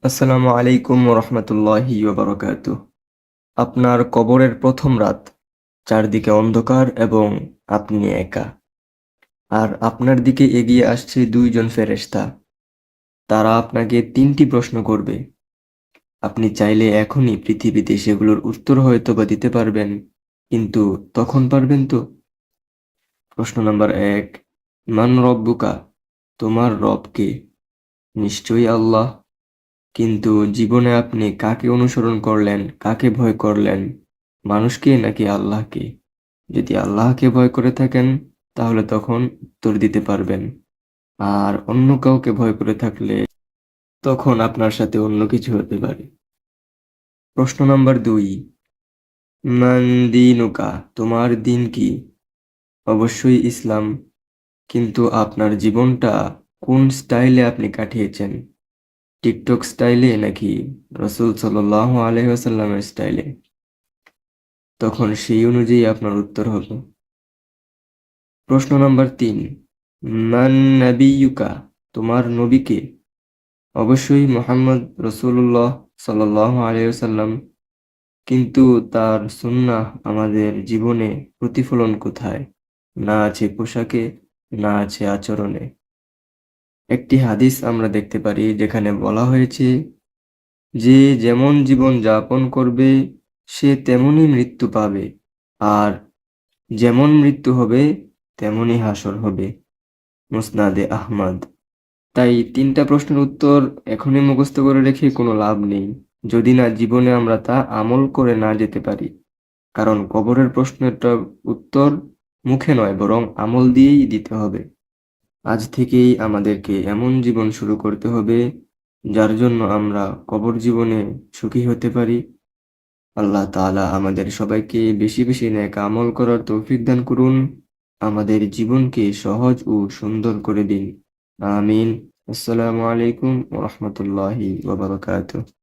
আসসালামু আলাইকুম রহমতুল্লাহি ওবারাকাতুহ। আপনার কবরের প্রথম রাত, চারদিকে অন্ধকার এবং আপনি একা, আর আপনার দিকে এগিয়ে আসছে দুইজন ফেরেশতা। তারা আপনাকে তিনটি প্রশ্ন করবে। আপনি চাইলে এখনই পৃথিবীতে সেগুলোর উত্তর হয়তো বা দিতে পারবেন, কিন্তু তখন পারবেন তো? প্রশ্ন নাম্বার 1, মান রব্বুকা, তোমার রব কে? নিশ্চয়ই আল্লাহ। কিন্তু জীবনে আপনি কাকে অনুসরণ করলেন, কাকে ভয় করলেন, মানুষকে নাকি আল্লাহকে? যদি আল্লাহকে ভয় করে থাকেন তাহলে তখন উত্তর দিতে পারবেন, আর অন্য কাউকে ভয় করে থাকলে তখন আপনার সাথে অন্য কিছু হতে পারে। প্রশ্ন নাম্বার 2, মান দীনুকা, তোমার দিন কি? অবশ্যই ইসলাম। কিন্তু আপনার জীবনটা কোন স্টাইলে আপনি কাটিয়েছেন? টিকটক স্টাইলে নাকি রাসূল সাল্লাল্লাহু আলাইহি ওয়াসাল্লামের স্টাইলে? তখন সেই অনুযায়ী আপনার উত্তর হবে। প্রশ্ন নাম্বার 3, মান নাবিয়ুকা, তোমার নবী কে? অবশ্যই মুহাম্মদ রাসূলুল্লাহ সাল্লাল্লাহু আলাইহি ওয়াসাল্লাম। কিন্তু তার সুন্নাহ আমাদের জীবনে প্রতিফলন কোথায়? না আছে পোশাকে, না আছে আচরণে। একটি হাদিস আমরা দেখতে পারি যেখানে বলা হয়েছে যে যেমন জীবন যাপন করবে সে তেমনই মৃত্যু পাবে, আর যেমন মৃত্যু হবে তেমনই হাসর হবে। মুসনাদে আহমদ। তাই তিনটা প্রশ্নের উত্তর এখনই মুখস্থ করে রেখে কোনো লাভ নেই, যদি না জীবনে আমরা তা আমল করে না যেতে পারি। কারণ কবরের প্রশ্নটা উত্তর মুখে নয়, বরং আমল দিয়েই দিতে হবে। আজ থেকেই আমাদেরকে এমন জীবন শুরু করতে হবে যার জন্য আমরা কবর জীবনে সুখী হতে পারি। আল্লাহ তাআলা আমাদের সবাইকে বেশি বেশি নেক আমল করার তৌফিক দান করুন। আমাদের জীবনকে সহজ ও সুন্দর করে দিন। আমিন। আসসালামু আলাইকুম ওয়া রাহমাতুল্লাহি ওয়া বারাকাতুহু।